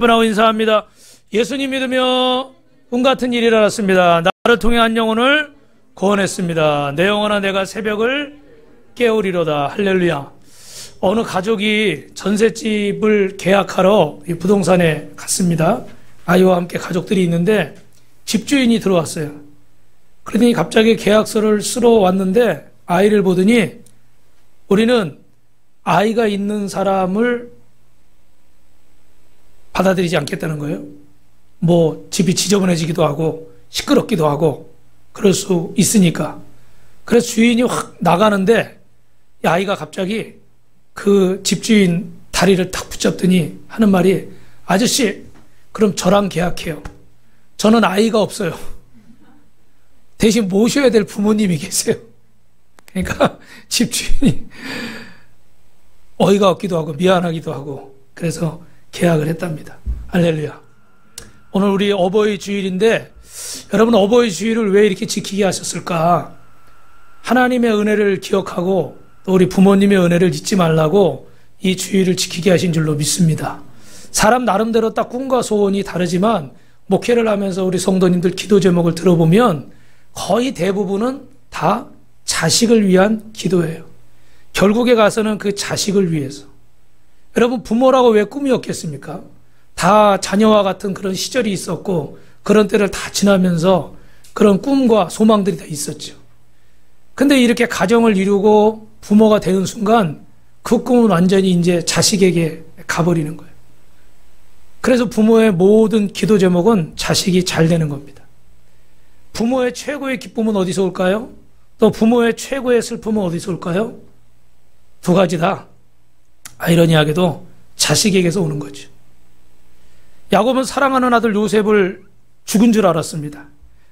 여러분하고 인사합니다. 예수님 믿으며 꿈 같은 일이 일어났습니다. 나를 통해 한 영혼을 구원했습니다. 내 영혼아 내가 새벽을 깨우리로다. 할렐루야. 어느 가족이 전셋집을 계약하러 이 부동산에 갔습니다. 아이와 함께 가족들이 있는데 집주인이 들어왔어요. 그러더니 갑자기 계약서를 쓰러 왔는데 아이를 보더니 우리는 아이가 있는 사람을 받아들이지 않겠다는 거예요. 뭐 집이 지저분해지기도 하고 시끄럽기도 하고 그럴 수 있으니까. 그래서 주인이 확 나가는데 아이가 갑자기 그 집주인 다리를 탁 붙잡더니 하는 말이, 아저씨 그럼 저랑 계약해요. 저는 아이가 없어요. 대신 모셔야 될 부모님이 계세요. 그러니까 집주인이 어이가 없기도 하고 미안하기도 하고 그래서 계약을 했답니다. 할렐루야. 오늘 우리 어버이 주일인데 여러분, 어버이 주일을 왜 이렇게 지키게 하셨을까? 하나님의 은혜를 기억하고 또 우리 부모님의 은혜를 잊지 말라고 이 주일을 지키게 하신 줄로 믿습니다. 사람 나름대로 딱 꿈과 소원이 다르지만 목회를 하면서 우리 성도님들 기도 제목을 들어보면 거의 대부분은 다 자식을 위한 기도예요. 결국에 가서는 그 자식을 위해서. 여러분, 부모라고 왜 꿈이 없겠습니까? 다 자녀와 같은 그런 시절이 있었고 그런 때를 다 지나면서 그런 꿈과 소망들이 다 있었죠. 근데 이렇게 가정을 이루고 부모가 되는 순간 그 꿈은 완전히 이제 자식에게 가버리는 거예요. 그래서 부모의 모든 기도 제목은 자식이 잘 되는 겁니다. 부모의 최고의 기쁨은 어디서 올까요? 또 부모의 최고의 슬픔은 어디서 올까요? 두 가지 다 아이러니하게도 자식에게서 오는 거죠. 야곱은 사랑하는 아들 요셉을 죽은 줄 알았습니다.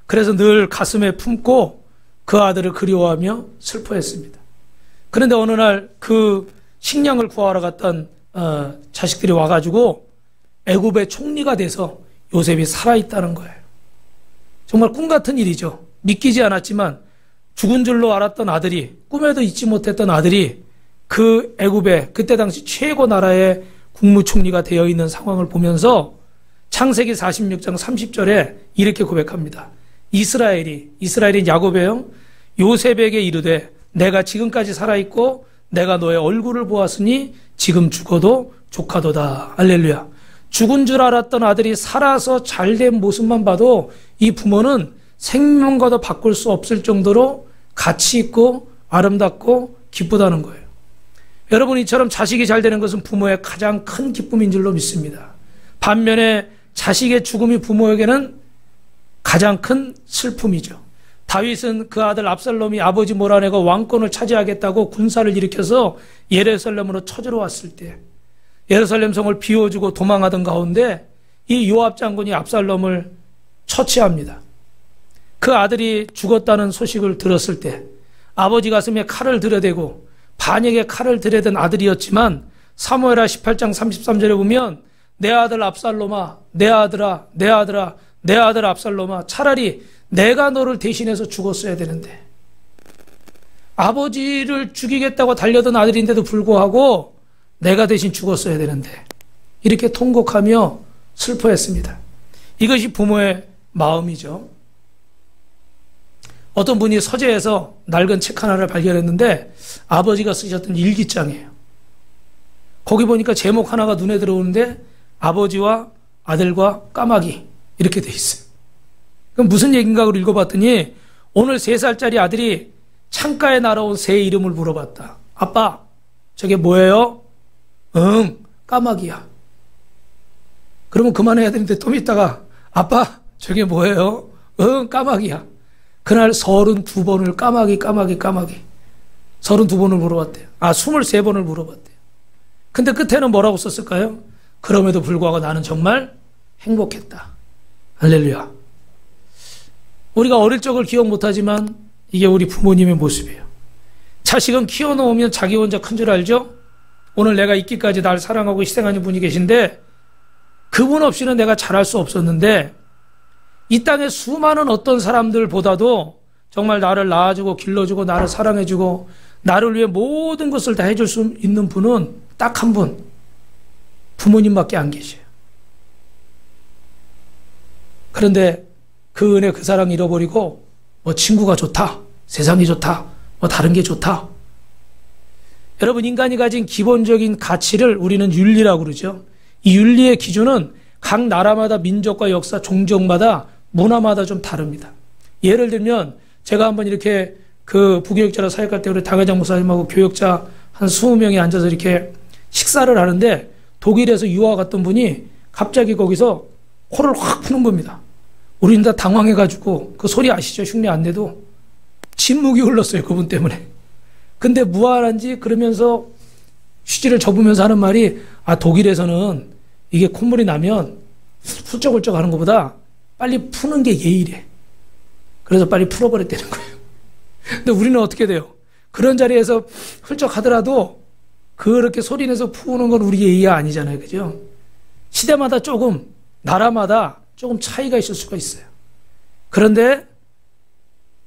그래서 늘 가슴에 품고 그 아들을 그리워하며 슬퍼했습니다. 그런데 어느 날 그 식량을 구하러 갔던 자식들이 와가지고 애굽의 총리가 돼서 요셉이 살아있다는 거예요. 정말 꿈 같은 일이죠. 믿기지 않았지만 죽은 줄로 알았던 아들이, 꿈에도 잊지 못했던 아들이 그 애굽의 그때 당시 최고 나라의 국무총리가 되어 있는 상황을 보면서 창세기 46장 30절에 이렇게 고백합니다. 이스라엘이 야곱의 요셉에게 이르되 내가 지금까지 살아있고 내가 너의 얼굴을 보았으니 지금 죽어도 조카도다. 할렐루야. 죽은 줄 알았던 아들이 살아서 잘된 모습만 봐도 이 부모는 생명과도 바꿀 수 없을 정도로 가치 있고 아름답고 기쁘다는 거예요. 여러분, 이처럼 자식이 잘 되는 것은 부모의 가장 큰 기쁨인 줄로 믿습니다. 반면에 자식의 죽음이 부모에게는 가장 큰 슬픔이죠. 다윗은 그 아들 압살롬이 아버지 몰아내고 왕권을 차지하겠다고 군사를 일으켜서 예루살렘으로 쳐들어 왔을 때 예루살렘 성을 비워주고 도망하던 가운데 이 요압 장군이 압살롬을 처치합니다. 그 아들이 죽었다는 소식을 들었을 때 아버지 가슴에 칼을 들여대고 반역에 칼을 들여댄 아들이었지만 사무엘하 18장 33절에 보면 내 아들 압살롬아, 내 아들아, 내 아들아, 내 아들 압살롬아, 차라리 내가 너를 대신해서 죽었어야 되는데, 아버지를 죽이겠다고 달려든 아들인데도 불구하고 내가 대신 죽었어야 되는데, 이렇게 통곡하며 슬퍼했습니다. 이것이 부모의 마음이죠. 어떤 분이 서재에서 낡은 책 하나를 발견했는데 아버지가 쓰셨던 일기장이에요. 거기 보니까 제목 하나가 눈에 들어오는데 아버지와 아들과 까마귀 이렇게 돼 있어요. 그럼 무슨 얘기인가 하고 읽어봤더니 오늘 3살짜리 아들이 창가에 날아온 새 이름을 물어봤다. 아빠, 저게 뭐예요? 응, 까마귀야. 그러면 그만해야 되는데 좀 있다가 아빠, 저게 뭐예요? 응, 까마귀야. 그날 32번을 까마귀 32번을 물어봤대요. 23번을 물어봤대요. 근데 끝에는 뭐라고 썼을까요? 그럼에도 불구하고 나는 정말 행복했다. 할렐루야. 우리가 어릴 적을 기억 못하지만 이게 우리 부모님의 모습이에요. 자식은 키워놓으면 자기 혼자 큰 줄 알죠? 오늘 내가 있기까지 날 사랑하고 희생하는 분이 계신데 그분 없이는 내가 잘할 수 없었는데 이 땅에 수많은 어떤 사람들보다도 정말 나를 낳아주고 길러주고 나를 사랑해주고 나를 위해 모든 것을 다 해줄 수 있는 분은 딱 한 분, 부모님밖에 안 계셔요. 그런데 그 은혜, 그 사랑 잃어버리고 뭐 친구가 좋다, 세상이 좋다, 뭐 다른 게 좋다. 여러분, 인간이 가진 기본적인 가치를 우리는 윤리라고 그러죠. 이 윤리의 기준은 각 나라마다, 민족과 역사, 종족마다, 문화마다 좀 다릅니다. 예를 들면 제가 한번 이렇게 그 부교육자로 사역할 때 우리 당회장 목사님하고 교역자 한 20명이 앉아서 이렇게 식사를 하는데 독일에서 유학 갔던 분이 갑자기 거기서 코를 확 푸는 겁니다. 우리는 다 당황해가지고 그 소리 아시죠? 흉내 안 내도 침묵이 흘렀어요. 그분 때문에. 근데 무한한지 그러면서 휴지를 접으면서 하는 말이, 독일에서는 이게 콧물이 나면 훌쩍훌쩍 하는 것보다 빨리 푸는 게 예의래. 그래서 빨리 풀어버렸다는 거예요. 근데 우리는 어떻게 돼요? 그런 자리에서 훌쩍 하더라도 그렇게 소리내서 푸는 건 우리 예의가 아니잖아요. 그죠? 시대마다 조금, 나라마다 조금 차이가 있을 수가 있어요. 그런데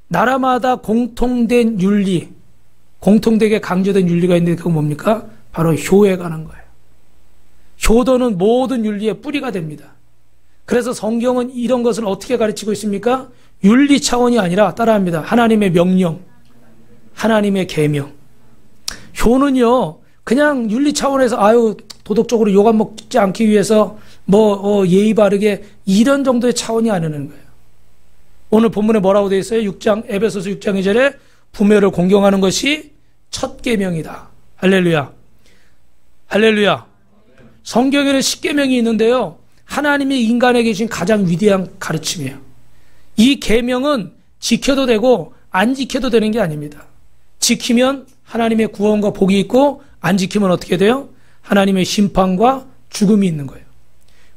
나라마다 공통된 윤리, 공통되게 강조된 윤리가 있는데 그건 뭡니까? 바로 효에 관한 거예요. 효도는 모든 윤리의 뿌리가 됩니다. 그래서 성경은 이런 것을 어떻게 가르치고 있습니까? 윤리 차원이 아니라 따라합니다. 하나님의 명령, 하나님의 계명. 효는요, 그냥 윤리 차원에서 도덕적으로 욕 안 먹지 않기 위해서 예의 바르게 이런 정도의 차원이 아니라는 거예요. 오늘 본문에 뭐라고 되어 있어요? 에베소서 6장 2절에 부모를 공경하는 것이 첫 계명이다. 할렐루야. 할렐루야. 성경에는 10계명이 있는데요. 하나님이 인간에게 주신 가장 위대한 가르침이에요. 이 계명은 지켜도 되고 안 지켜도 되는 게 아닙니다. 지키면 하나님의 구원과 복이 있고 안 지키면 어떻게 돼요? 하나님의 심판과 죽음이 있는 거예요.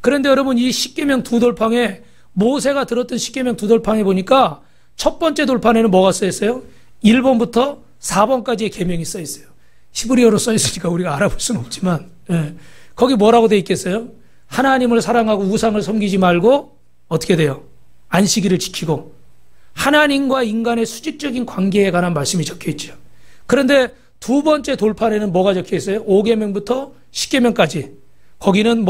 그런데 여러분, 이 10계명 두 돌판에, 모세가 들었던 10계명 두 돌판에 보니까 첫 번째 돌판에는 뭐가 써 있어요? 1번부터 4번까지의 계명이 써 있어요. 히브리어로 써 있으니까 우리가 알아볼 수는 없지만, 거기 뭐라고 돼 있겠어요? 하나님을 사랑하고 우상을 섬기지 말고 어떻게 돼요? 안식일을 지키고 하나님과 인간의 수직적인 관계에 관한 말씀이 적혀 있죠. 그런데 두 번째 돌판에는 뭐가 적혀 있어요? 5계명부터 10계명까지. 거기는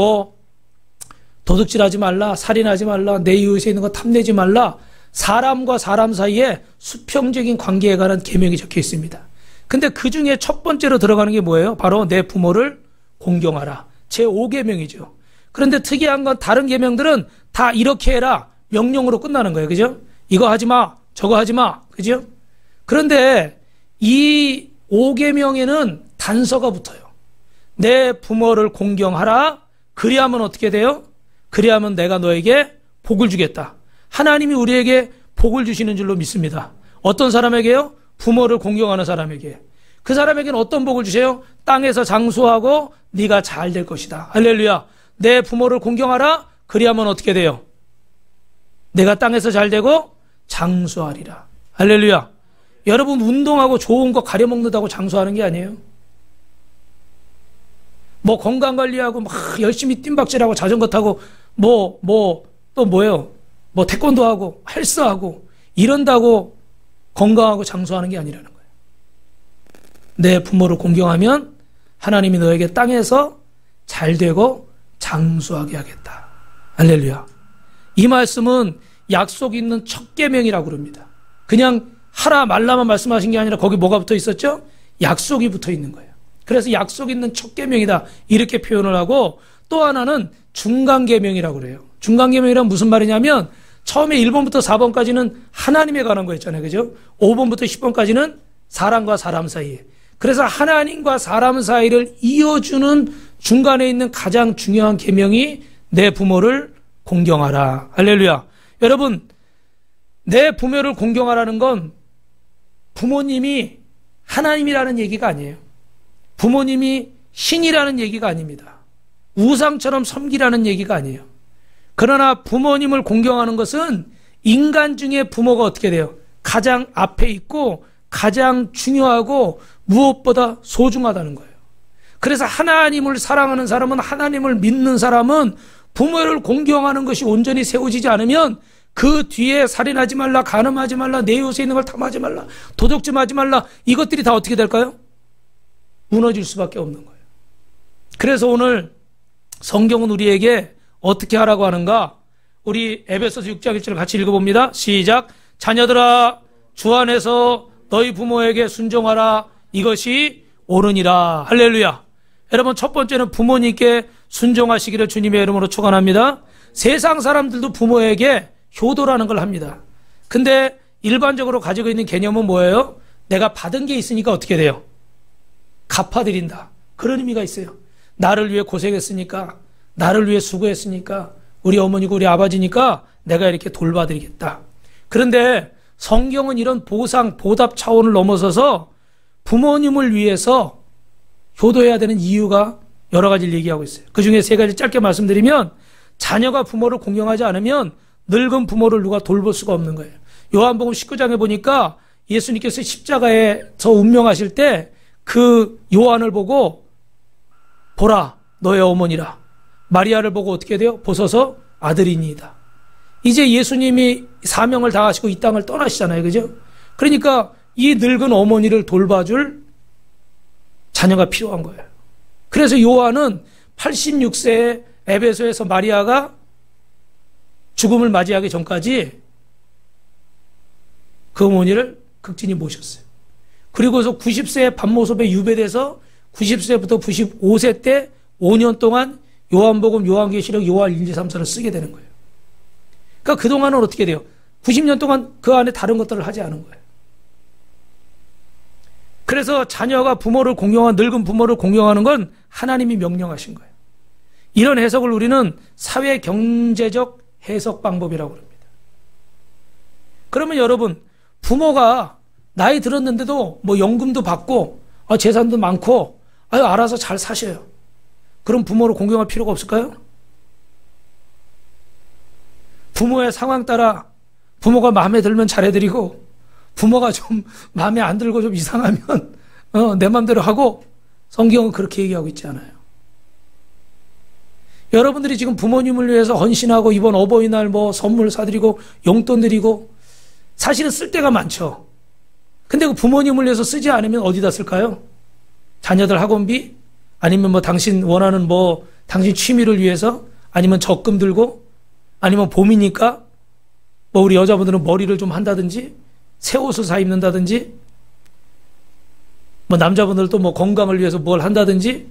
도둑질하지 말라, 살인하지 말라, 내 이웃에 있는 거 탐내지 말라, 사람과 사람 사이에 수평적인 관계에 관한 계명이 적혀 있습니다. 근데 그 중에 첫 번째로 들어가는 게 뭐예요? 바로 내 부모를 공경하라. 제5계명이죠. 그런데 특이한 건 다른 계명들은 다 이렇게 해라, 명령으로 끝나는 거예요. 그죠? 이거 하지 마, 저거 하지 마. 그죠? 그런데 이 5계명에는 단서가 붙어요. 내 부모를 공경하라. 그리하면 어떻게 돼요? 그리하면 내가 너에게 복을 주겠다. 하나님이 우리에게 복을 주시는 줄로 믿습니다. 어떤 사람에게요? 부모를 공경하는 사람에게. 그 사람에게는 어떤 복을 주세요? 땅에서 장수하고 네가 잘 될 것이다. 할렐루야. 내 부모를 공경하라. 그리하면 어떻게 돼요? 내가 땅에서 잘 되고 장수하리라. 할렐루야. 여러분, 운동하고 좋은 거 가려먹는다고 장수하는 게 아니에요. 건강관리하고 열심히 뜀박질하고 자전거 타고 또 뭐예요? 태권도하고 헬스하고 이런다고 건강하고 장수하는 게 아니라는 거예요. 내 부모를 공경하면 하나님이 너에게 땅에서 잘 되고 장수하게 하겠다. 할렐루야. 이 말씀은 약속 있는 첫 계명이라고 그럽니다. 그냥 하라 말라만 말씀하신 게 아니라 거기 뭐가 붙어 있었죠? 약속이 붙어 있는 거예요. 그래서 약속 있는 첫 계명이다 이렇게 표현을 하고, 또 하나는 중간 계명이라고 그래요. 중간 계명이란 무슨 말이냐면 처음에 1번부터 4번까지는 하나님에 관한 거였잖아요. 그죠? 5번부터 10번까지는 사람과 사람 사이에. 그래서 하나님과 사람 사이를 이어주는 중간에 있는 가장 중요한 계명이 내 부모를 공경하라. 할렐루야. 여러분, 내 부모를 공경하라는 건 부모님이 하나님이라는 얘기가 아니에요. 부모님이 신이라는 얘기가 아닙니다. 우상처럼 섬기라는 얘기가 아니에요. 그러나 부모님을 공경하는 것은 인간 중에 부모가 어떻게 돼요? 가장 앞에 있고 가장 중요하고 무엇보다 소중하다는 거예요. 그래서 하나님을 사랑하는 사람은, 하나님을 믿는 사람은 부모를 공경하는 것이 온전히 세워지지 않으면 그 뒤에 살인하지 말라, 간음하지 말라, 내 이웃에 있는 걸 탐하지 말라, 도둑질하지 말라, 이것들이 다 어떻게 될까요? 무너질 수밖에 없는 거예요. 그래서 오늘 성경은 우리에게 어떻게 하라고 하는가? 우리 에베소서 6장 1절 같이 읽어봅니다. 시작. 자녀들아 주 안에서 너희 부모에게 순종하라. 이것이 옳으니라. 할렐루야. 여러분, 첫 번째는 부모님께 순종하시기를 주님의 이름으로 축원합니다. 세상 사람들도 부모에게 효도라는 걸 합니다. 근데 일반적으로 가지고 있는 개념은 뭐예요? 내가 받은 게 있으니까 어떻게 돼요? 갚아드린다. 그런 의미가 있어요. 나를 위해 고생했으니까, 나를 위해 수고했으니까, 우리 어머니고 우리 아버지니까 내가 이렇게 돌봐드리겠다. 그런데 성경은 이런 보상, 보답 차원을 넘어서서 부모님을 위해서 효도해야 되는 이유가 여러 가지를 얘기하고 있어요. 그 중에 세 가지 짧게 말씀드리면, 자녀가 부모를 공경하지 않으면 늙은 부모를 누가 돌볼 수가 없는 거예요. 요한복음 19장에 보니까 예수님께서 십자가에서 운명하실 때 그 요한을 보고 보라 너의 어머니라. 마리아를 보고 어떻게 돼요? 보소서 아들이니이다. 이제 예수님이 사명을 다하시고 이 땅을 떠나시잖아요. 그죠? 그러니까 이 늙은 어머니를 돌봐줄 자녀가 필요한 거예요. 그래서 요한은 86세에 에베소에서 마리아가 죽음을 맞이하기 전까지 그 어머니를 극진히 모셨어요. 그리고서 90세에 밤모습에 유배돼서 90세부터 95세 때 5년 동안 요한복음, 요한계시록, 요한 1, 2, 3, 4를 쓰게 되는 거예요. 그러니까 그동안은 어떻게 돼요? 90년 동안 그 안에 다른 것들을 하지 않은 거예요. 그래서 자녀가 부모를 공경한, 늙은 부모를 공경하는 건 하나님이 명령하신 거예요. 이런 해석을 우리는 사회 경제적 해석 방법이라고 합니다. 그러면 여러분, 부모가 나이 들었는데도 뭐 연금도 받고 재산도 많고 알아서 잘 사셔요. 그럼 부모를 공경할 필요가 없을까요? 부모의 상황 따라 부모가 마음에 들면 잘해드리고, 부모가 좀 마음에 안 들고 좀 이상하면 내 마음대로 하고, 성경은 그렇게 얘기하고 있지 않아요. 여러분들이 지금 부모님을 위해서 헌신하고 이번 어버이날 뭐 선물 사드리고 용돈 드리고 사실은 쓸 데가 많죠. 근데 그 부모님을 위해서 쓰지 않으면 어디다 쓸까요? 자녀들 학원비? 아니면 뭐 당신 원하는 뭐 당신 취미를 위해서? 아니면 적금 들고? 아니면 봄이니까 뭐 우리 여자분들은 머리를 좀 한다든지 새 옷을 사 입는다든지 뭐 남자분들도 뭐 건강을 위해서 뭘 한다든지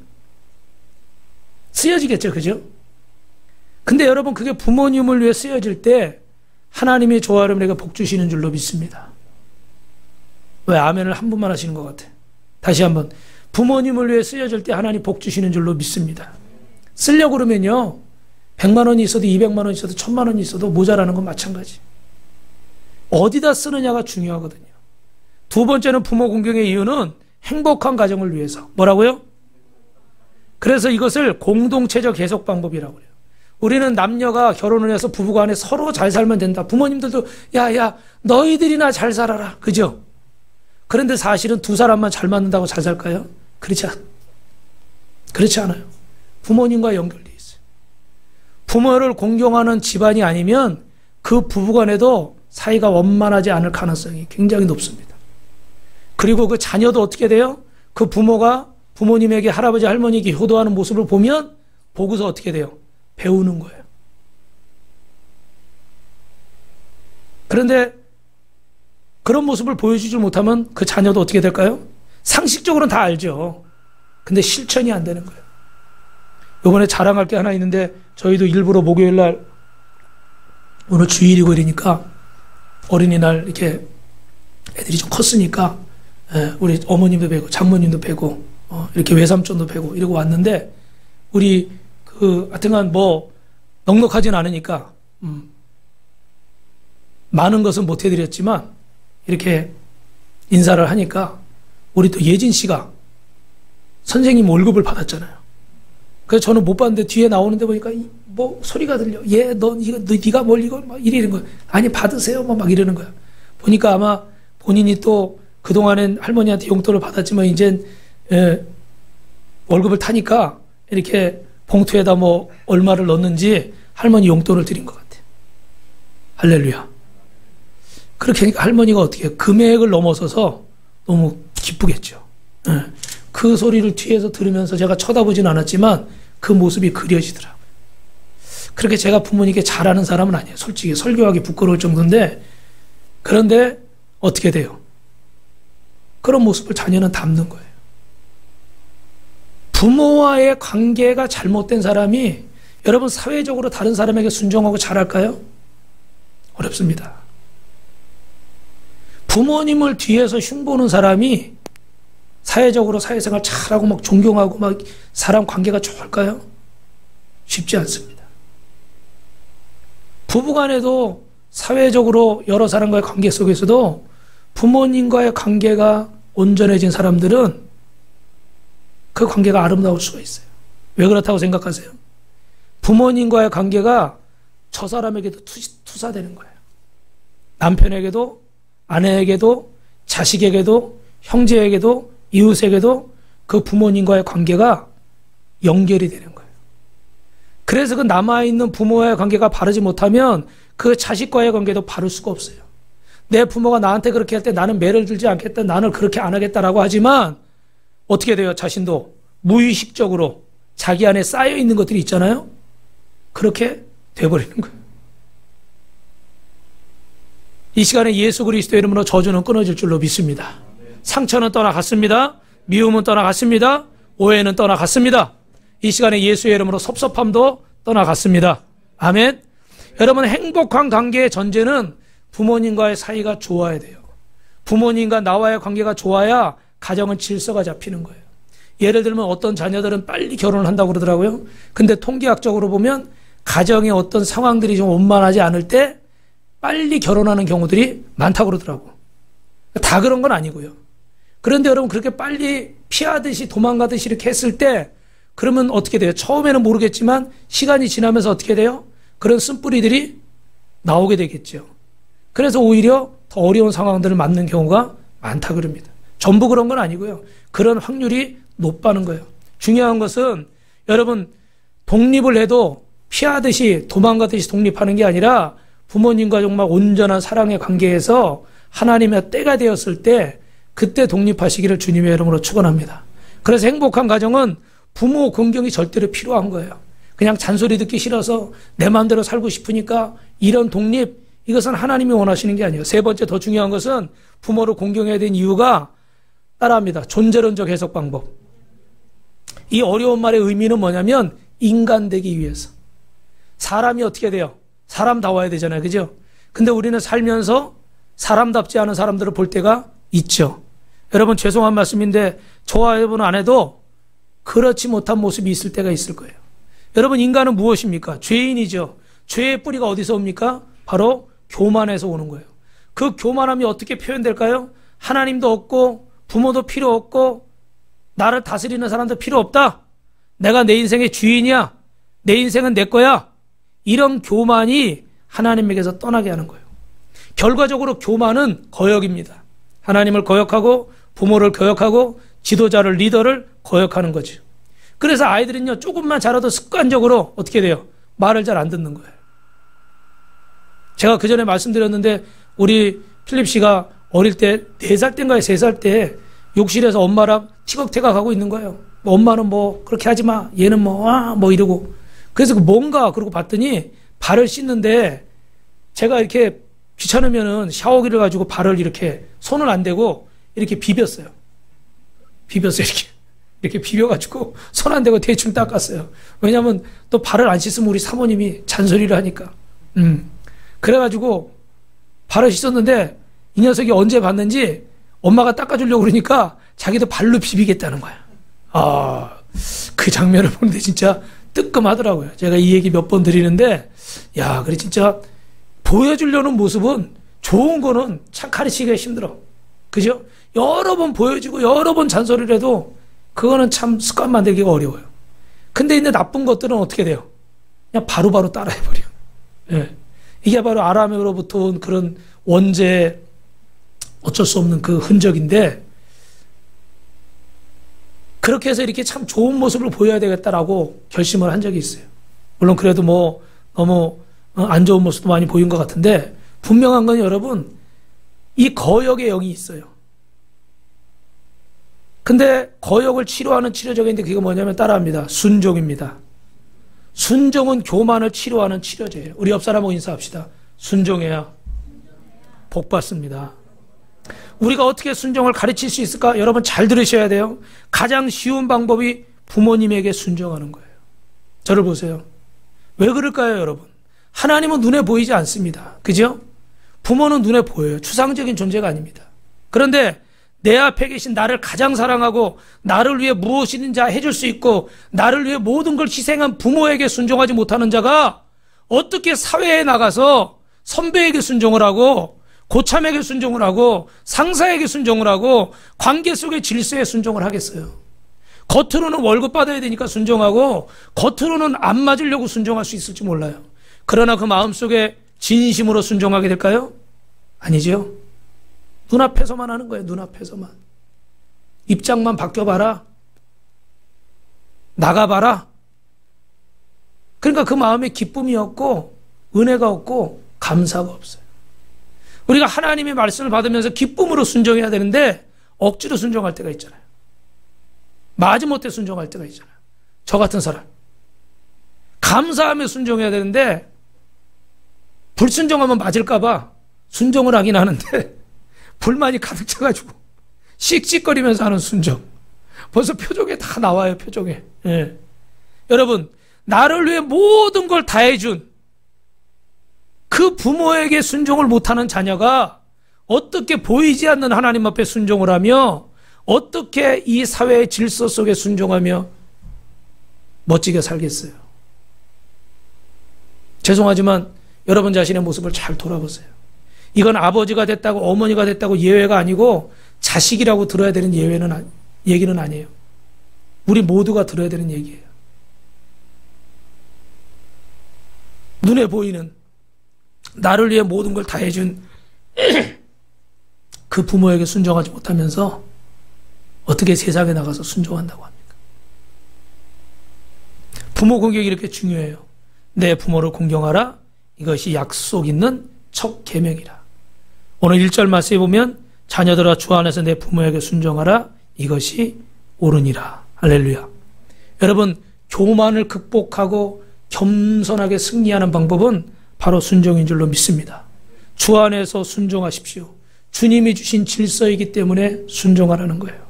쓰여지겠죠. 그죠? 근데 여러분, 그게 부모님을 위해 쓰여질 때 하나님의 조화를 내가 복 주시는 줄로 믿습니다. 왜 아멘을 한 분만 하시는 것 같아? 다시 한번. 부모님을 위해 쓰여질 때 하나님 복 주시는 줄로 믿습니다. 쓰려고 그러면요, 100만 원이 있어도 200만 원이 있어도 1000만 원이 있어도 모자라는 건 마찬가지. 어디다 쓰느냐가 중요하거든요. 두 번째는 부모 공경의 이유는 행복한 가정을 위해서. 뭐라고요? 그래서 이것을 공동체적 해석 방법이라고 해요. 우리는 남녀가 결혼을 해서 부부간에 서로 잘 살면 된다. 부모님들도 야 너희들이나 잘 살아라. 그죠? 그런데 사실은 두 사람만 잘 맞는다고 잘 살까요? 그렇지 않아요. 부모님과 연결되어 있어요. 부모를 공경하는 집안이 아니면 그 부부간에도 사이가 원만하지 않을 가능성이 굉장히 높습니다. 그리고 그 자녀도 어떻게 돼요? 그 부모가 부모님에게, 할아버지 할머니에게 효도하는 모습을 보면 보고서 어떻게 돼요? 배우는 거예요. 그런데 그런 모습을 보여주지 못하면 그 자녀도 어떻게 될까요? 상식적으로는 다 알죠. 근데 실천이 안 되는 거예요. 이번에 자랑할 게 하나 있는데, 저희도 일부러 목요일날 오늘 주일이고 이러니까 어린이날 이렇게 애들이 좀 컸으니까 우리 어머님도 뵈고 장모님도 뵈고 이렇게 외삼촌도 뵈고 이러고 왔는데, 우리 하여튼간 뭐 넉넉하진 않으니까 많은 것은 못 해드렸지만 이렇게 인사를 하니까 우리 또 예진 씨가 선생님 월급을 받았잖아요. 그래서 저는 못 봤는데 뒤에 나오는데 보니까 뭐 소리가 들려. 너 네가 뭘 이걸 막 이러는 거야. 아니 받으세요. 막 이러는 거야. 보니까 아마 본인이 또 그동안엔 할머니한테 용돈을 받았지만 이젠 월급을 타니까 이렇게 봉투에다 뭐 얼마를 넣는지 할머니 용돈을 드린 것 같아요. 할렐루야. 그렇게 하니까 할머니가 어떻게 해요? 금액을 넘어서서 너무 기쁘겠죠. 그 소리를 뒤에서 들으면서 제가 쳐다보진 않았지만 그 모습이 그려지더라고요. 그렇게 제가 부모님께 잘하는 사람은 아니에요. 솔직히 설교하기 부끄러울 정도인데, 그런데 어떻게 돼요? 그런 모습을 자녀는 담는 거예요. 부모와의 관계가 잘못된 사람이 여러분 사회적으로 다른 사람에게 순종하고 잘할까요? 어렵습니다. 부모님을 뒤에서 흉보는 사람이 사회적으로 사회생활 잘하고 막 존경하고 막 사람 관계가 좋을까요? 쉽지 않습니다. 부부간에도 사회적으로 여러 사람과의 관계 속에서도 부모님과의 관계가 온전해진 사람들은 그 관계가 아름다울 수가 있어요. 왜 그렇다고 생각하세요? 부모님과의 관계가 저 사람에게도 투사되는 거예요. 남편에게도, 아내에게도, 자식에게도, 형제에게도, 이웃에게도 그 부모님과의 관계가 연결이 되는 거예요. 그래서 그 남아있는 부모와의 관계가 바르지 못하면 그 자식과의 관계도 바를 수가 없어요. 내 부모가 나한테 그렇게 할 때 나는 매를 들지 않겠다, 나는 그렇게 안 하겠다라고 하지만 어떻게 돼요? 자신도 무의식적으로 자기 안에 쌓여있는 것들이 있잖아요. 그렇게 돼버리는 거예요. 이 시간에 예수 그리스도의 이름으로 저주는 끊어질 줄로 믿습니다. 상처는 떠나갔습니다. 미움은 떠나갔습니다. 오해는 떠나갔습니다. 이 시간에 예수의 이름으로 섭섭함도 떠나갔습니다. 아멘. 여러분, 행복한 관계의 전제는 부모님과의 사이가 좋아야 돼요. 부모님과 나와의 관계가 좋아야 가정은 질서가 잡히는 거예요. 예를 들면 어떤 자녀들은 빨리 결혼을 한다고 그러더라고요. 근데 통계학적으로 보면 가정의 어떤 상황들이 좀 원만하지 않을 때 빨리 결혼하는 경우들이 많다고 그러더라고. 다 그런 건 아니고요. 그런데 여러분, 그렇게 빨리 피하듯이 도망가듯이 이렇게 했을 때 그러면 어떻게 돼요? 처음에는 모르겠지만 시간이 지나면서 어떻게 돼요? 그런 쓴뿌리들이 나오게 되겠죠. 그래서 오히려 더 어려운 상황들을 맞는 경우가 많다 그럽니다. 전부 그런 건 아니고요. 그런 확률이 높다는 거예요. 중요한 것은 여러분, 독립을 해도 피하듯이 도망가듯이 독립하는 게 아니라 부모님과 정말 온전한 사랑의 관계에서 하나님의 때가 되었을 때 그때 독립하시기를 주님의 이름으로 축원합니다. 그래서 행복한 가정은 부모 공경이 절대로 필요한 거예요. 그냥 잔소리 듣기 싫어서 내 마음대로 살고 싶으니까 이런 독립, 이것은 하나님이 원하시는 게 아니에요. 세 번째 더 중요한 것은 부모를 공경해야 되는 이유가 따라합니다. 존재론적 해석 방법. 이 어려운 말의 의미는 뭐냐면 인간되기 위해서. 사람이 어떻게 돼요? 사람다워야 되잖아요. 그죠? 근데 우리는 살면서 사람답지 않은 사람들을 볼 때가 있죠. 여러분, 죄송한 말씀인데 저와 여러분 안에도 그렇지 못한 모습이 있을 때가 있을 거예요. 여러분, 인간은 무엇입니까? 죄인이죠. 죄의 뿌리가 어디서 옵니까? 바로 교만에서 오는 거예요. 그 교만함이 어떻게 표현될까요? 하나님도 없고 부모도 필요 없고 나를 다스리는 사람도 필요 없다. 내가 내 인생의 주인이야. 내 인생은 내 거야. 이런 교만이 하나님에게서 떠나게 하는 거예요. 결과적으로 교만은 거역입니다. 하나님을 거역하고 부모를 거역하고 지도자를, 리더를 거역하는 거죠. 그래서 아이들은요, 조금만 자라도 습관적으로 어떻게 돼요? 말을 잘 안 듣는 거예요. 제가 그 전에 말씀드렸는데 우리 필립 씨가 어릴 때 4살 때인가요? 3살 때 욕실에서 엄마랑 티격태격하고 있는 거예요. 뭐 엄마는 뭐 그렇게 하지 마. 얘는 뭐 이러고. 그래서 뭔가 그러고 봤더니 발을 씻는데 제가 이렇게 귀찮으면은 샤워기를 가지고 발을 이렇게 손을 안 대고 이렇게 비볐어요. 이렇게 비벼가지고 손 안 대고 대충 닦았어요. 왜냐면 또 발을 안 씻으면 우리 사모님이 잔소리를 하니까. 그래가지고 발을 씻었는데 이 녀석이 언제 봤는지 엄마가 닦아주려고 그러니까 자기도 발로 비비겠다는 거야. 아, 그 장면을 보는데 진짜 뜨끔하더라고요. 제가 이 얘기 몇 번 드리는데, 야, 그래 진짜 보여주려는 모습은 좋은 거는 참 가르치기가 힘들어. 그죠? 여러 번 보여주고 여러 번 잔소리를 해도 그거는 참 습관 만들기가 어려워요. 근데 이제 나쁜 것들은 어떻게 돼요? 그냥 바로바로 따라해버려. 예. 이게 바로 아람으로부터 온 그런 원죄, 어쩔 수 없는 그 흔적인데, 그렇게 해서 이렇게 참 좋은 모습을 보여야 되겠다라고 결심을 한 적이 있어요. 물론 그래도 뭐 너무 안 좋은 모습도 많이 보인 것 같은데, 분명한 건 여러분, 이 거역의 영이 있어요. 근데 거역을 치료하는 치료적인데 그게 뭐냐면 따라합니다. 순종입니다. 순종은 교만을 치료하는 치료제예요. 우리 옆 사람하고 인사합시다. 순종해야 복 받습니다. 우리가 어떻게 순종을 가르칠 수 있을까? 여러분 잘 들으셔야 돼요. 가장 쉬운 방법이 부모님에게 순종하는 거예요. 저를 보세요. 왜 그럴까요, 여러분? 하나님은 눈에 보이지 않습니다. 그죠? 부모는 눈에 보여요. 추상적인 존재가 아닙니다. 그런데 내 앞에 계신 나를 가장 사랑하고 나를 위해 무엇이든지 해줄 수 있고 나를 위해 모든 걸 희생한 부모에게 순종하지 못하는 자가 어떻게 사회에 나가서 선배에게 순종을 하고 고참에게 순종을 하고 상사에게 순종을 하고 관계 속의 질서에 순종을 하겠어요. 겉으로는 월급 받아야 되니까 순종하고 겉으로는 안 맞으려고 순종할 수 있을지 몰라요. 그러나 그 마음속에 진심으로 순종하게 될까요? 아니죠. 눈앞에서만 하는 거예요. 눈앞에서만. 입장만 바뀌어봐라. 나가봐라. 그러니까 그 마음에 기쁨이 없고 은혜가 없고 감사가 없어요. 우리가 하나님의 말씀을 받으면서 기쁨으로 순종해야 되는데 억지로 순종할 때가 있잖아요. 마지못해 순종할 때가 있잖아요. 저 같은 사람. 감사하며 순종해야 되는데 불순종하면 맞을까봐 순종을 하긴 하는데 불만이 가득 차가지고 씩씩거리면서 하는 순종. 벌써 표정에 다 나와요. 표정에. 예. 여러분, 나를 위해 모든 걸 다 해준 그 부모에게 순종을 못하는 자녀가 어떻게 보이지 않는 하나님 앞에 순종을 하며 어떻게 이 사회의 질서 속에 순종하며 멋지게 살겠어요. 죄송하지만 여러분 자신의 모습을 잘 돌아보세요. 이건 아버지가 됐다고 어머니가 됐다고 예외가 아니고 자식이라고 들어야 되는 얘기는 아니에요. 우리 모두가 들어야 되는 얘기예요. 눈에 보이는 나를 위해 모든 걸 다 해준 그 부모에게 순종하지 못하면서 어떻게 세상에 나가서 순종한다고 합니까? 부모 공경이 이렇게 중요해요. 내 부모를 공경하라. 이것이 약속 있는 첫 계명이라. 오늘 1절 말씀에 보면 자녀들아 주 안에서 내 부모에게 순종하라. 이것이 옳으니라. 할렐루야. 여러분, 교만을 극복하고 겸손하게 승리하는 방법은 바로 순종인 줄로 믿습니다. 주 안에서 순종하십시오. 주님이 주신 질서이기 때문에 순종하라는 거예요.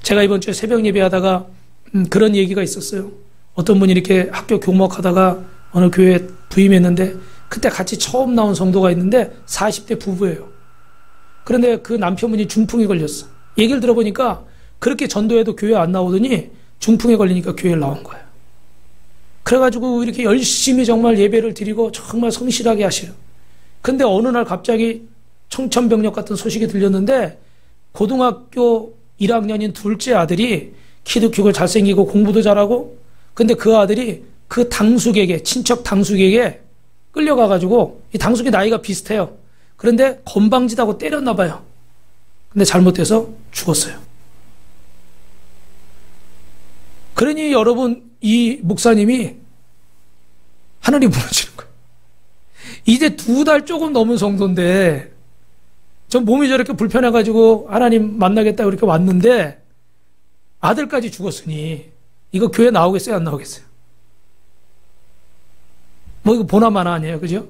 제가 이번 주에 새벽 예배하다가 그런 얘기가 있었어요. 어떤 분이 이렇게 학교 교목하다가 어느 교회에 부임했는데 그때 같이 처음 나온 성도가 있는데 40대 부부예요. 그런데 그 남편분이 중풍에 걸렸어. 얘기를 들어보니까 그렇게 전도해도 교회 안 나오더니 중풍에 걸리니까 교회에 나온 거예요. 그래가지고 이렇게 열심히 정말 예배를 드리고 정말 성실하게 하셔요. 근데 어느 날 갑자기 청천벽력 같은 소식이 들렸는데 고등학교 1학년인 둘째 아들이 키도 크고 잘생기고 공부도 잘하고 근데 그 아들이 그 당숙에게 친척 당숙에게 끌려가가지고 이 당숙이 나이가 비슷해요. 그런데 건방지다고 때렸나 봐요. 근데 잘못돼서 죽었어요. 그러니 여러분 이 목사님이 하늘이 무너지는 거예요. 이제 2달 조금 넘은 성도인데 전 몸이 저렇게 불편해가지고 하나님 만나겠다고 이렇게 왔는데 아들까지 죽었으니 이거 교회 나오겠어요? 안 나오겠어요? 뭐 이거 보나마나 아니에요. 그죠?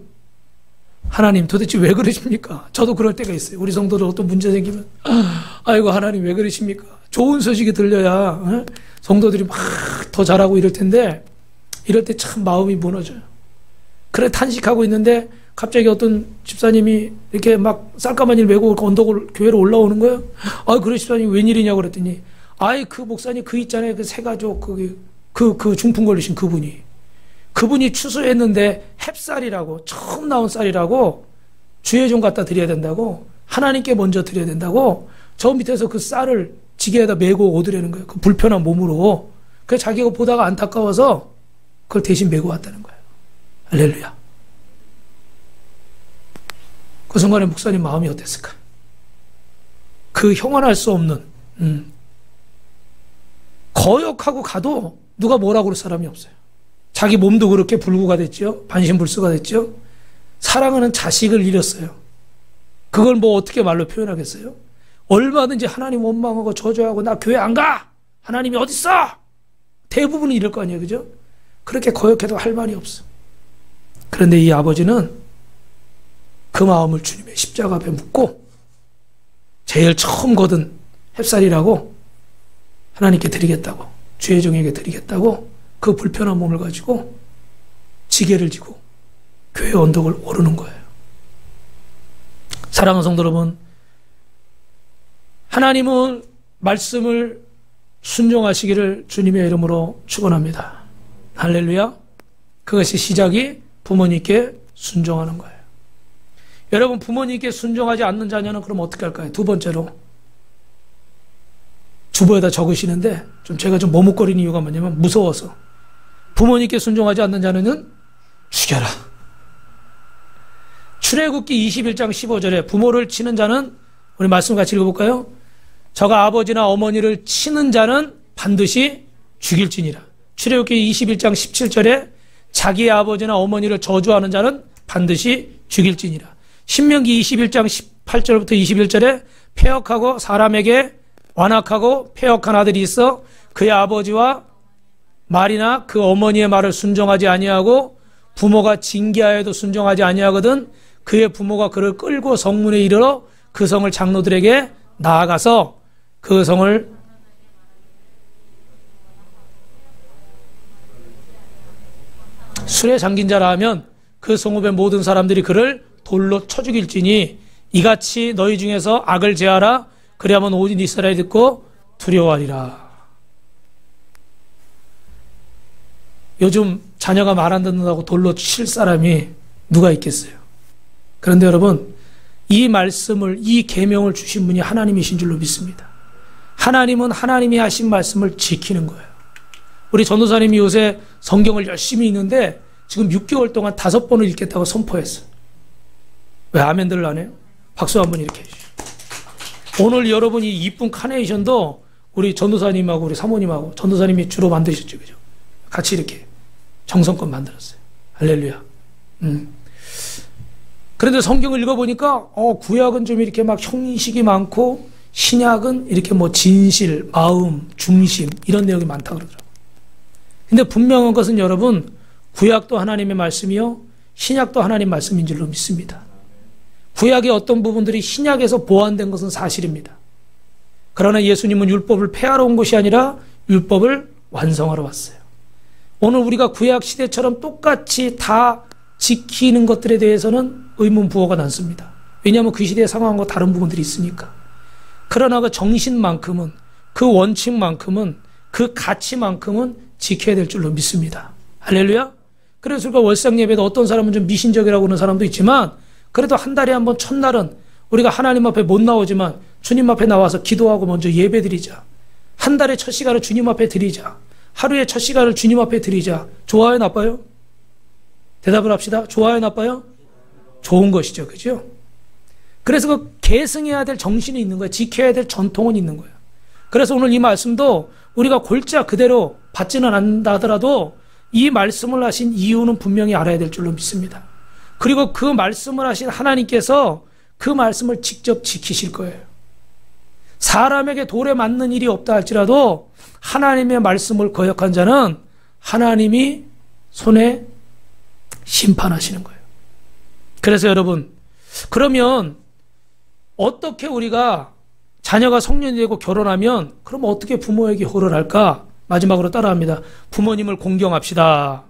하나님 도대체 왜 그러십니까? 저도 그럴 때가 있어요. 우리 성도들 어떤 문제 생기면 아이고 하나님 왜 그러십니까? 좋은 소식이 들려야 성도들이 막 더 잘하고 이럴 텐데 이럴 때 참 마음이 무너져요. 그래 탄식하고 있는데 갑자기 어떤 집사님이 이렇게 막 쌀까만 일 메고 언덕을 교회로 올라오는 거예요. 아, 그래 집사님 웬일이냐고 그랬더니 아이 그 목사님 그 있잖아요. 그 세 가족 그 중풍 걸리신 그분이 추수했는데 햅쌀이라고 처음 나온 쌀이라고 주에 좀 갖다 드려야 된다고 하나님께 먼저 드려야 된다고 저 밑에서 그 쌀을 지게에다 메고 오더라는 거예요. 그 불편한 몸으로. 그래서 자기가 보다가 안타까워서 그걸 대신 메고 왔다는 거예요. 할렐루야. 그 순간에 목사님 마음이 어땠을까? 그 형언할 수 없는 거역하고 가도 누가 뭐라고 그럴 사람이 없어요. 자기 몸도 그렇게 불구가 됐죠. 반신불수가 됐죠. 사랑하는 자식을 잃었어요. 그걸 뭐 어떻게 말로 표현하겠어요? 얼마든지 하나님 원망하고 저주하고 나 교회 안 가! 하나님이 어딨어! 대부분은 이럴 거 아니에요. 그죠? 그렇게 거역해도 할 말이 없어. 그런데 이 아버지는 그 마음을 주님의 십자가 앞에 묻고 제일 처음 거둔 햅쌀이라고 하나님께 드리겠다고, 주의 종에게 드리겠다고 그 불편한 몸을 가지고 지게를 지고 교회 언덕을 오르는 거예요. 사랑하는 성도 여러분, 하나님은 말씀을 순종하시기를 주님의 이름으로 축원합니다. 할렐루야. 그것이 시작이 부모님께 순종하는 거예요. 여러분, 부모님께 순종하지 않는 자녀는 그럼 어떻게 할까요? 두 번째로 주보에다 적으시는데 제가 좀 머뭇거리는 이유가 뭐냐면 무서워서. 부모님께 순종하지 않는 자녀는 죽여라. 출애굽기 21장 15절에 부모를 치는 자는, 우리 말씀 같이 읽어볼까요? 저가 아버지나 어머니를 치는 자는 반드시 죽일지니라. 출애굽기 21장 17절에 자기의 아버지나 어머니를 저주하는 자는 반드시 죽일지니라. 신명기 21장 18절부터 21절에 패역하고 사람에게 완악하고 패역한 아들이 있어 그의 아버지와 말이나 그 어머니의 말을 순종하지 아니하고 부모가 징계하여도 순종하지 아니하거든 그의 부모가 그를 끌고 성문에 이르러 그 성을 장로들에게 나아가서 그 성을 술에 잠긴 자라 하면 그 성읍의 모든 사람들이 그를 돌로 쳐 죽일지니 이같이 너희 중에서 악을 제하라. 그리하면 온 이스라엘이 듣고 두려워하리라. 요즘 자녀가 말 안 듣는다고 돌로 칠 사람이 누가 있겠어요? 그런데 여러분, 이 말씀을, 이 계명을 주신 분이 하나님이신 줄로 믿습니다. 하나님은 하나님이 하신 말씀을 지키는 거예요. 우리 전도사님이 요새 성경을 열심히 읽는데 지금 6개월 동안 5번을 읽겠다고 선포했어요. 왜 아멘들을 안 해요? 박수 한번 이렇게 해주시죠. 오늘 여러분이 이쁜 카네이션도 우리 전도사님하고 우리 사모님하고 전도사님이 주로 만드셨죠, 그죠? 같이 이렇게 정성껏 만들었어요. 할렐루야. 그런데 성경을 읽어보니까 구약은 좀 이렇게 막 형식이 많고 신약은 이렇게 뭐 진실, 마음, 중심 이런 내용이 많다 그러더라고요. 근데 분명한 것은 여러분, 구약도 하나님의 말씀이요 신약도 하나님 말씀인 줄로 믿습니다. 구약의 어떤 부분들이 신약에서 보완된 것은 사실입니다. 그러나 예수님은 율법을 폐하러 온 것이 아니라 율법을 완성하러 왔어요. 오늘 우리가 구약 시대처럼 똑같이 다 지키는 것들에 대해서는 의문 부호가 남습니다. 왜냐하면 그 시대의 상황과 다른 부분들이 있으니까. 그러나 그 정신만큼은, 그 원칙만큼은, 그 가치만큼은 지켜야 될 줄로 믿습니다. 할렐루야. 그래서 우리가 월상 예배도 어떤 사람은 좀 미신적이라고 하는 사람도 있지만 그래도 한 달에 한 번 첫날은 우리가 하나님 앞에 못 나오지만 주님 앞에 나와서 기도하고 먼저 예배 드리자. 한 달에 첫 시간을 주님 앞에 드리자. 하루에 첫 시간을 주님 앞에 드리자. 좋아요, 나빠요? 대답을 합시다. 좋아요, 나빠요? 좋은 것이죠. 그죠? 그래서 그 계승해야 될 정신이 있는 거예요. 지켜야 될 전통은 있는 거예요. 그래서 오늘 이 말씀도 우리가 골자 그대로 받지는 않는다 하더라도 이 말씀을 하신 이유는 분명히 알아야 될 줄로 믿습니다. 그리고 그 말씀을 하신 하나님께서 그 말씀을 직접 지키실 거예요. 사람에게 돌에 맞는 일이 없다 할지라도 하나님의 말씀을 거역한 자는 하나님이 손에 심판하시는 거예요. 그래서 여러분, 그러면 어떻게 우리가 자녀가 성년이 되고 결혼하면 그럼 어떻게 부모에게 호를 할까? 마지막으로 따라합니다. 부모님을 공경합시다.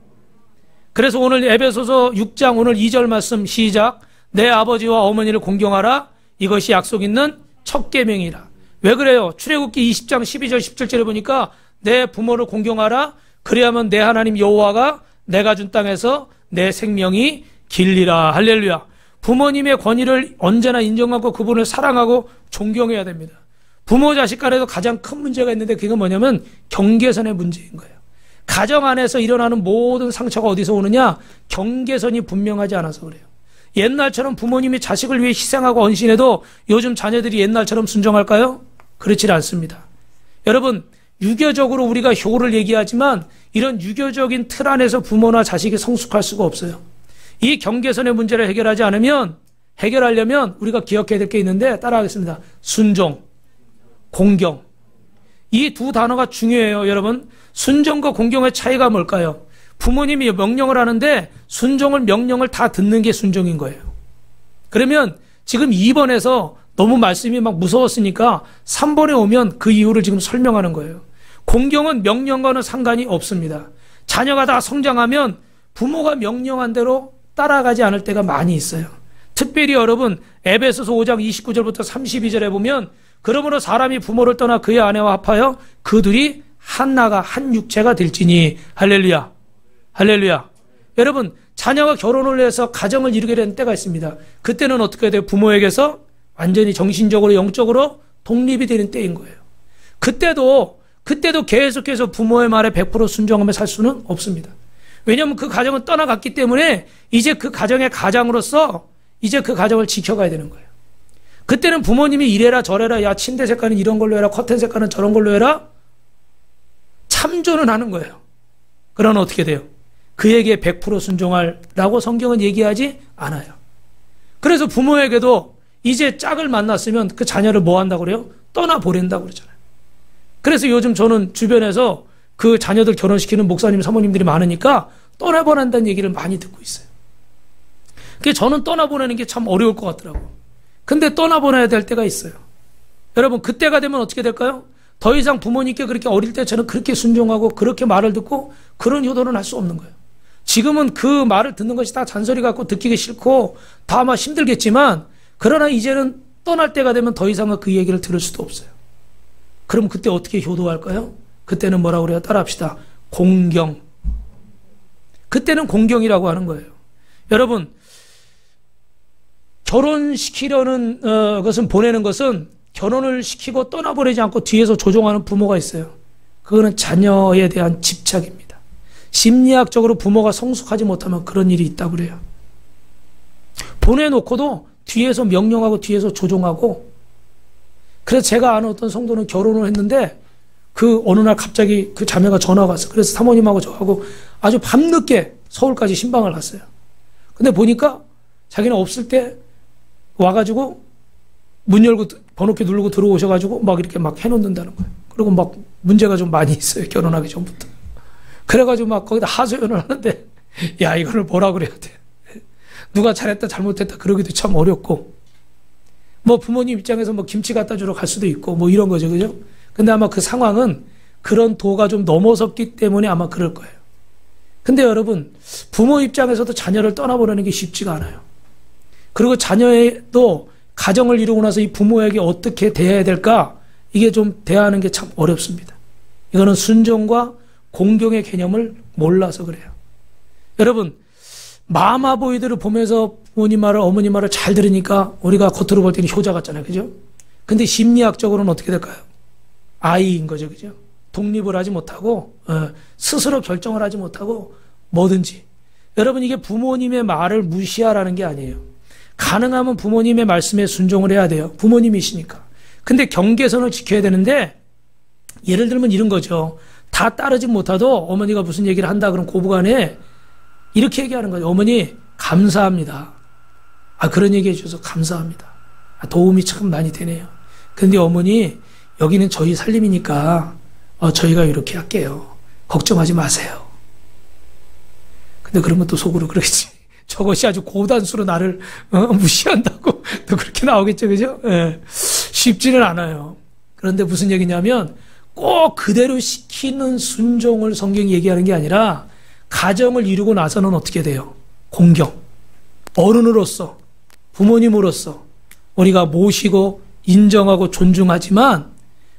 그래서 오늘 에베소서 6장 오늘 2절 말씀 시작. 내 아버지와 어머니를 공경하라. 이것이 약속 있는 첫 계명이라. 왜 그래요? 출애굽기 20장 12절 17절에 보니까 내 부모를 공경하라. 그래야만 내 하나님 여호와가 내가 준 땅에서 내 생명이 길리라. 할렐루야. 부모님의 권위를 언제나 인정하고 그분을 사랑하고 존경해야 됩니다. 부모 자식 간에도 가장 큰 문제가 있는데 그게 뭐냐면 경계선의 문제인 거예요. 가정 안에서 일어나는 모든 상처가 어디서 오느냐? 경계선이 분명하지 않아서 그래요. 옛날처럼 부모님이 자식을 위해 희생하고 헌신해도 요즘 자녀들이 옛날처럼 순종할까요? 그렇지 않습니다. 여러분, 유교적으로 우리가 효를 얘기하지만 이런 유교적인 틀 안에서 부모나 자식이 성숙할 수가 없어요. 이 경계선의 문제를 해결하려면 우리가 기억해야 될 게 있는데 따라하겠습니다. 순종, 공경. 이 두 단어가 중요해요, 여러분. 순종과 공경의 차이가 뭘까요? 부모님이 명령을 하는데 명령을 다 듣는 게 순종인 거예요. 그러면 지금 2번에서 너무 말씀이 막 무서웠으니까 3번에 오면 그 이유를 지금 설명하는 거예요. 공경은 명령과는 상관이 없습니다. 자녀가 다 성장하면 부모가 명령한 대로 따라가지 않을 때가 많이 있어요. 특별히 여러분 에베소서 5장 29절부터 32절에 보면 그러므로 사람이 부모를 떠나 그의 아내와 합하여 그 둘이 하나가 한 육체가 될지니. 할렐루야. 할렐루야. 여러분 자녀가 결혼을 해서 가정을 이루게 되는 때가 있습니다. 그때는 어떻게 돼요? 부모에게서 완전히 정신적으로 영적으로 독립이 되는 때인 거예요. 그때도 계속해서 부모의 말에 100% 순종하며 살 수는 없습니다. 왜냐하면 그 가정은 떠나갔기 때문에 이제 그 가정의 가장으로서 이제 그 가정을 지켜가야 되는 거예요. 그때는 부모님이 이래라 저래라, 야 침대 색깔은 이런 걸로 해라, 커튼 색깔은 저런 걸로 해라, 참조는 하는 거예요. 그러나 어떻게 돼요? 그에게 100% 순종하라고 성경은 얘기하지 않아요. 그래서 부모에게도 이제 짝을 만났으면 그 자녀를 뭐 한다고 그래요? 떠나보낸다고 그러잖아요. 그래서 요즘 저는 주변에서 그 자녀들 결혼시키는 목사님, 사모님들이 많으니까 떠나보낸다는 얘기를 많이 듣고 있어요. 그래서 저는 떠나보내는 게 참 어려울 것 같더라고요. 근데 떠나보내야 될 때가 있어요. 여러분 그때가 되면 어떻게 될까요? 더 이상 부모님께 그렇게 어릴 때처럼 그렇게 순종하고 그렇게 말을 듣고 그런 효도는 할 수 없는 거예요. 지금은 그 말을 듣는 것이 다 잔소리 같고 듣기가 싫고 다 아마 힘들겠지만 그러나 이제는 떠날 때가 되면 더 이상은 그 얘기를 들을 수도 없어요. 그럼 그때 어떻게 효도할까요? 그때는 뭐라고 그래요? 따라합시다. 공경. 그때는 공경이라고 하는 거예요. 여러분 결혼시키려는 것은 보내는 것은 결혼을 시키고 떠나보내지 않고 뒤에서 조종하는 부모가 있어요. 그거는 자녀에 대한 집착입니다. 심리학적으로 부모가 성숙하지 못하면 그런 일이 있다고 그래요. 보내놓고도 뒤에서 명령하고 뒤에서 조종하고. 그래서 제가 아는 어떤 성도는 결혼을 했는데 그 어느 날 갑자기 그 자매가 전화가 왔어요. 그래서 사모님하고 저하고 아주 밤늦게 서울까지 신방을 갔어요. 근데 보니까 자기는 없을 때 와가지고 문 열고 번호키 누르고 들어오셔가지고 막 이렇게 막 해놓는다는 거예요. 그리고 막 문제가 좀 많이 있어요. 결혼하기 전부터. 그래가지고 막 거기다 하소연을 하는데 야 이거를 뭐라 그래야 돼. 누가 잘했다 잘못했다 그러기도 참 어렵고 뭐 부모님 입장에서 뭐 김치 갖다 주러 갈 수도 있고 뭐 이런 거죠. 그죠? 근데 아마 그 상황은 그런 도가 좀 넘어섰기 때문에 아마 그럴 거예요. 근데 여러분 부모 입장에서도 자녀를 떠나보내는 게 쉽지가 않아요. 그리고 자녀도 가정을 이루고 나서 이 부모에게 어떻게 대해야 될까 이게 좀 대하는 게 참 어렵습니다. 이거는 순종과 공경의 개념을 몰라서 그래요. 여러분 마마보이들을 보면서 부모님 말을 어머니 말을 잘 들으니까 우리가 겉으로 볼 때는 효자 같잖아요. 그죠? 근데 심리학적으로는 어떻게 될까요? 아이인 거죠. 그죠? 독립을 하지 못하고 스스로 결정을 하지 못하고 뭐든지. 여러분 이게 부모님의 말을 무시하라는 게 아니에요. 가능하면 부모님의 말씀에 순종을 해야 돼요. 부모님이시니까. 근데 경계선을 지켜야 되는데 예를 들면 이런 거죠. 다 따르지 못하도 어머니가 무슨 얘기를 한다 그러면 고부간에 이렇게 얘기하는 거죠. 어머니 감사합니다. 그런 얘기해 주셔서 감사합니다. 도움이 참 많이 되네요. 근데 어머니 여기는 저희 살림이니까 저희가 이렇게 할게요. 걱정하지 마세요. 근데 그러면 또 속으로 그러겠지. 저것이 아주 고단수로 나를 무시한다고 또 그렇게 나오겠죠. 그죠? 예. 쉽지는 않아요. 그런데 무슨 얘기냐면 꼭 그대로 시키는 순종을 성경이 얘기하는 게 아니라 가정을 이루고 나서는 어떻게 돼요? 공경. 어른으로서 부모님으로서 우리가 모시고 인정하고 존중하지만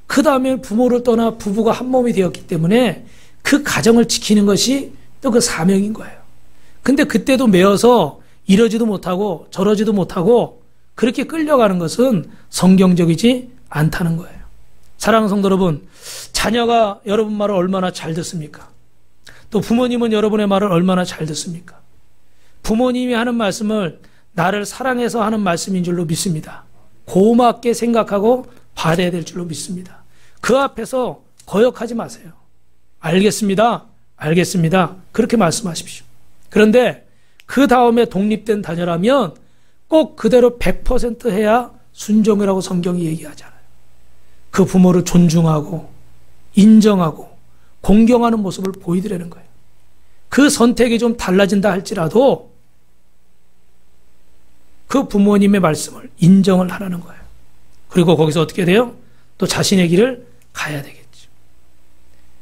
그 다음에 부모를 떠나 부부가 한 몸이 되었기 때문에 그 가정을 지키는 것이 또 그 사명인 거예요. 근데 그때도 매어서 이러지도 못하고 저러지도 못하고 그렇게 끌려가는 것은 성경적이지 않다는 거예요. 사랑하는 성도 여러분, 자녀가 여러분 말을 얼마나 잘 듣습니까? 또 부모님은 여러분의 말을 얼마나 잘 듣습니까? 부모님이 하는 말씀을 나를 사랑해서 하는 말씀인 줄로 믿습니다. 고맙게 생각하고 받아야 될 줄로 믿습니다. 그 앞에서 거역하지 마세요. 알겠습니다. 알겠습니다. 그렇게 말씀하십시오. 그런데 그 다음에 독립된 자녀라면 꼭 그대로 100% 해야 순종이라고 성경이 얘기하잖아요. 그 부모를 존중하고 인정하고 공경하는 모습을 보여드리는 거예요. 그 선택이 좀 달라진다 할지라도 그 부모님의 말씀을 인정을 하라는 거예요. 그리고 거기서 어떻게 돼요? 또 자신의 길을 가야 되겠죠.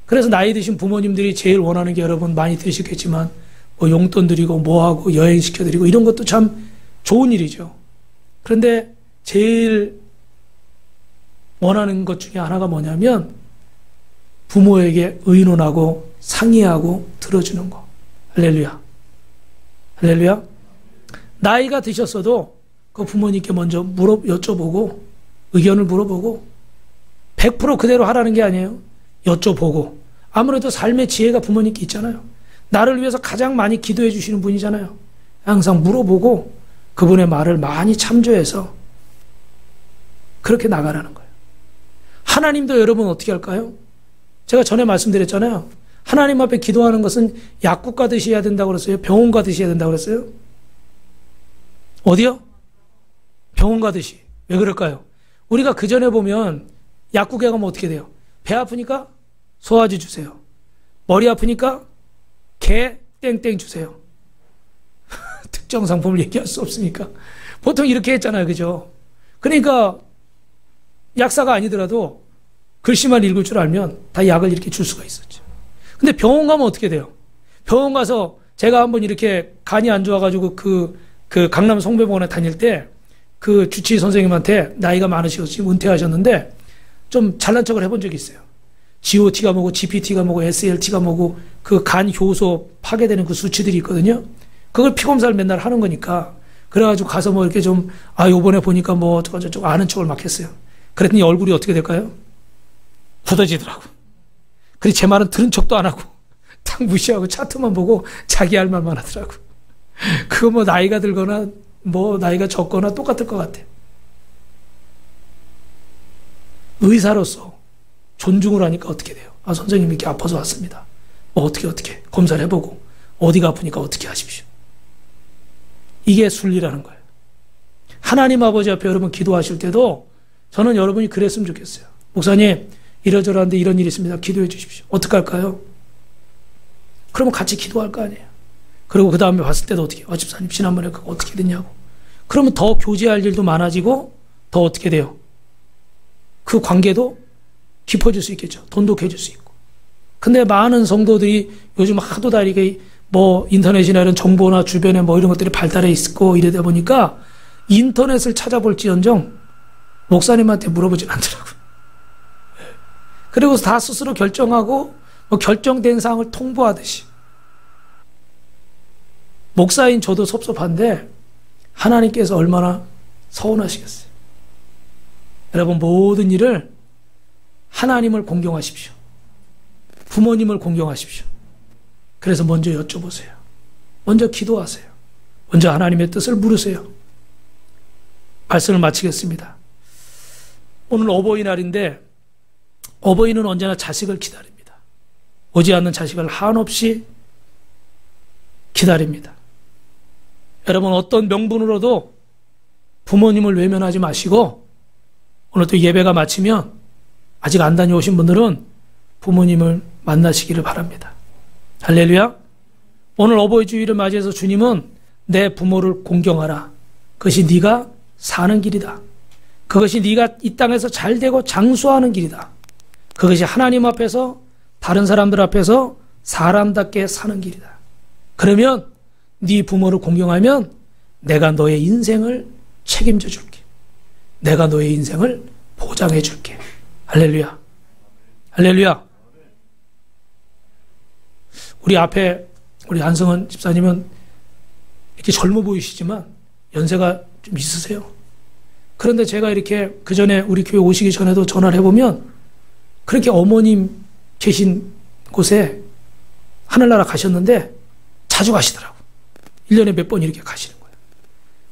그래서 나이 드신 부모님들이 제일 원하는 게 여러분 많이 들으시겠지만 뭐 용돈 드리고 뭐하고 여행시켜드리고 이런 것도 참 좋은 일이죠. 그런데 제일 원하는 것 중에 하나가 뭐냐면 부모에게 의논하고 상의하고 들어주는 거. 할렐루야. 할렐루야. 나이가 드셨어도 그 부모님께 먼저 여쭤보고 의견을 물어보고 100% 그대로 하라는 게 아니에요. 여쭤보고 아무래도 삶의 지혜가 부모님께 있잖아요. 나를 위해서 가장 많이 기도해 주시는 분이잖아요. 항상 물어보고 그분의 말을 많이 참조해서 그렇게 나가라는 거예요. 하나님도 여러분 어떻게 할까요? 제가 전에 말씀드렸잖아요. 하나님 앞에 기도하는 것은 약국 가듯이 해야 된다고 그랬어요? 병원 가듯이 해야 된다고 그랬어요? 어디요? 병원 가듯이. 왜 그럴까요? 우리가 그 전에 보면 약국에 가면 어떻게 돼요? 배 아프니까 소화제 주세요. 머리 아프니까 개 땡땡 주세요. 특정 상품을 얘기할 수 없으니까. 보통 이렇게 했잖아요. 그죠? 그러니까 약사가 아니더라도 글씨만 읽을 줄 알면 다 약을 이렇게 줄 수가 있었죠. 근데 병원 가면 어떻게 돼요? 병원 가서 제가 한번 이렇게 간이 안 좋아가지고 그 강남 성배병원에 다닐 때 그 주치의 선생님한테 나이가 많으시고 지금 은퇴하셨는데 좀 잘난 척을 해본 적이 있어요. GOT가 뭐고 GPT가 뭐고 SLT가 뭐고 그 간 효소 파괴되는 그 수치들이 있거든요. 그걸 피검사를 맨날 하는 거니까 그래가지고 가서 뭐 이렇게 좀 요번에 보니까 뭐 저쪽 아는 척을 막 했어요. 그랬더니 얼굴이 어떻게 될까요? 굳어지더라고. 그래서 제 말은 들은 척도 안 하고 딱 무시하고 차트만 보고 자기 할 말만 하더라고. 그거 뭐 나이가 들거나 뭐 나이가 적거나 똑같을 것 같아. 의사로서 존중을 하니까 어떻게 돼요? 선생님 이렇게 아파서 왔습니다. 뭐 어떻게 검사를 해보고 어디가 아프니까 어떻게 하십시오. 이게 순리라는 거예요. 하나님 아버지 앞에 여러분 기도하실 때도 저는 여러분이 그랬으면 좋겠어요. 목사님 이러저러한데 이런 일이 있습니다. 기도해 주십시오. 어떻게 할까요? 그러면 같이 기도할 거 아니에요. 그리고 그 다음에 봤을 때도 어떻게 집사님 지난번에 그거 어떻게 됐냐고. 그러면 더 교제할 일도 많아지고 더 어떻게 돼요? 그 관계도 깊어질 수 있겠죠. 돈독해질 수 있고. 근데 많은 성도들이 요즘 하도 다 이렇게 뭐 인터넷이나 이런 정보나 주변에 뭐 이런 것들이 발달해 있고 이러다 보니까 인터넷을 찾아볼지언정 목사님한테 물어보진 않더라고요. 그리고 다 스스로 결정하고 뭐 결정된 사항을 통보하듯이. 목사인 저도 섭섭한데 하나님께서 얼마나 서운하시겠어요. 여러분 모든 일을 하나님을 공경하십시오. 부모님을 공경하십시오. 그래서 먼저 여쭤보세요. 먼저 기도하세요. 먼저 하나님의 뜻을 물으세요. 말씀을 마치겠습니다. 오늘 어버이날인데 어버이는 언제나 자식을 기다립니다. 오지 않는 자식을 한없이 기다립니다. 여러분 어떤 명분으로도 부모님을 외면하지 마시고 오늘 또 예배가 마치면 아직 안 다녀오신 분들은 부모님을 만나시기를 바랍니다. 할렐루야. 오늘 어버이 주일을 맞이해서 주님은 내 부모를 공경하라. 그것이 네가 사는 길이다. 그것이 네가 이 땅에서 잘되고 장수하는 길이다. 그것이 하나님 앞에서 다른 사람들 앞에서 사람답게 사는 길이다. 그러면 네 부모를 공경하면 내가 너의 인생을 책임져 줄게. 내가 너의 인생을 보장해 줄게. 할렐루야. 할렐루야. 우리 앞에 우리 안성은 집사님은 이렇게 젊어 보이시지만 연세가 좀 있으세요. 그런데 제가 이렇게 그 전에 우리 교회 오시기 전에도 전화를 해보면 그렇게 어머님 계신 곳에 하늘나라 가셨는데 자주 가시더라고. 1년에 몇 번 이렇게 가시는 거예요.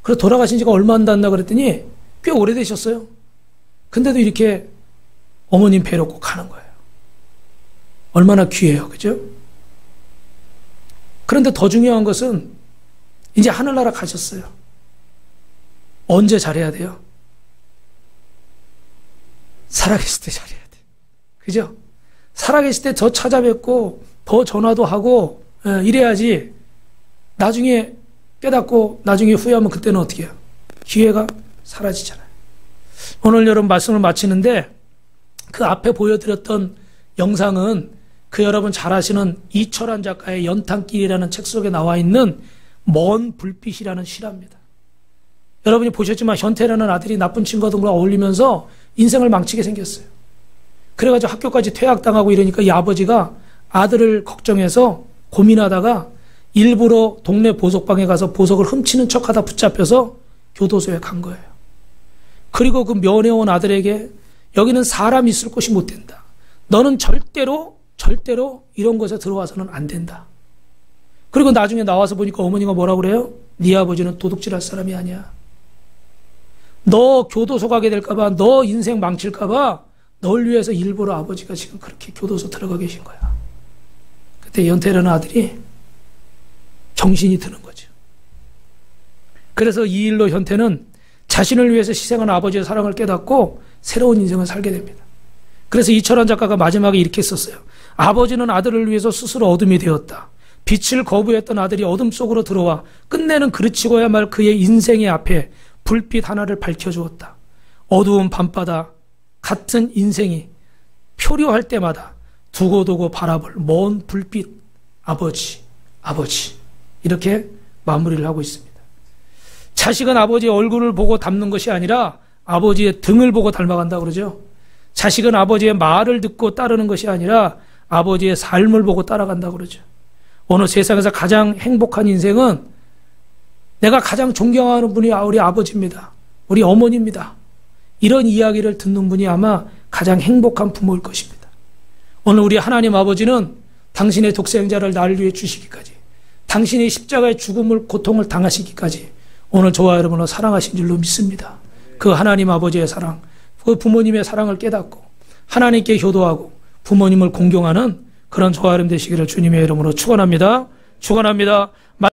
그래서 돌아가신 지가 얼마 안 됐나 그랬더니 꽤 오래되셨어요. 근데도 이렇게 어머님 뵈러 꼭 가는 거예요. 얼마나 귀해요. 그죠? 그런데 더 중요한 것은 이제 하늘나라 가셨어요. 언제 잘해야 돼요? 살아계실 때 잘해야 돼. 그죠? 살아계실 때 더 찾아뵙고 더 전화도 하고 이래야지 나중에 깨닫고 나중에 후회하면 그때는 어떻게 해요? 기회가 사라지잖아요. 오늘 여러분 말씀을 마치는데 그 앞에 보여드렸던 영상은 그 여러분 잘 아시는 이철환 작가의 연탄길이라는 책 속에 나와 있는 먼 불빛이라는 실화입니다. 여러분이 보셨지만 현태라는 아들이 나쁜 친구들과 어울리면서 인생을 망치게 생겼어요. 그래가지고 학교까지 퇴학당하고 이러니까 이 아버지가 아들을 걱정해서 고민하다가 일부러 동네 보석방에 가서 보석을 훔치는 척하다 붙잡혀서 교도소에 간 거예요. 그리고 그 면회온 아들에게 여기는 사람 있을 곳이 못 된다. 너는 절대로 이런 곳에 들어와서는 안 된다. 그리고 나중에 나와서 보니까 어머니가 뭐라고 그래요? 네 아버지는 도둑질할 사람이 아니야. 너 교도소 가게 될까봐, 너 인생 망칠까봐 널 위해서 일부러 아버지가 지금 그렇게 교도소 들어가 계신 거야. 그때 연태라는 아들이 정신이 드는 거죠. 그래서 이 일로 현태는 자신을 위해서 희생한 아버지의 사랑을 깨닫고 새로운 인생을 살게 됩니다. 그래서 이철환 작가가 마지막에 이렇게 썼어요. 아버지는 아들을 위해서 스스로 어둠이 되었다. 빛을 거부했던 아들이 어둠 속으로 들어와 끝내는 그르치고야 말 그의 인생의 앞에 불빛 하나를 밝혀주었다. 어두운 밤바다 같은 인생이 표류할 때마다 두고두고 바라볼 먼 불빛 아버지 이렇게 마무리를 하고 있습니다. 자식은 아버지의 얼굴을 보고 닮는 것이 아니라 아버지의 등을 보고 닮아간다고 그러죠. 자식은 아버지의 말을 듣고 따르는 것이 아니라 아버지의 삶을 보고 따라간다고 그러죠. 오늘 세상에서 가장 행복한 인생은 내가 가장 존경하는 분이 우리 아버지입니다. 우리 어머니입니다. 이런 이야기를 듣는 분이 아마 가장 행복한 부모일 것입니다. 오늘 우리 하나님 아버지는 당신의 독생자를 나를 위해 주시기까지, 당신의 십자가의 죽음을 고통을 당하시기까지 오늘 저와 여러분을 사랑하신 줄로 믿습니다. 그 하나님 아버지의 사랑, 그 부모님의 사랑을 깨닫고 하나님께 효도하고 부모님을 공경하는 그런 저와 여러분 되시기를 주님의 이름으로 축원합니다. 축원합니다.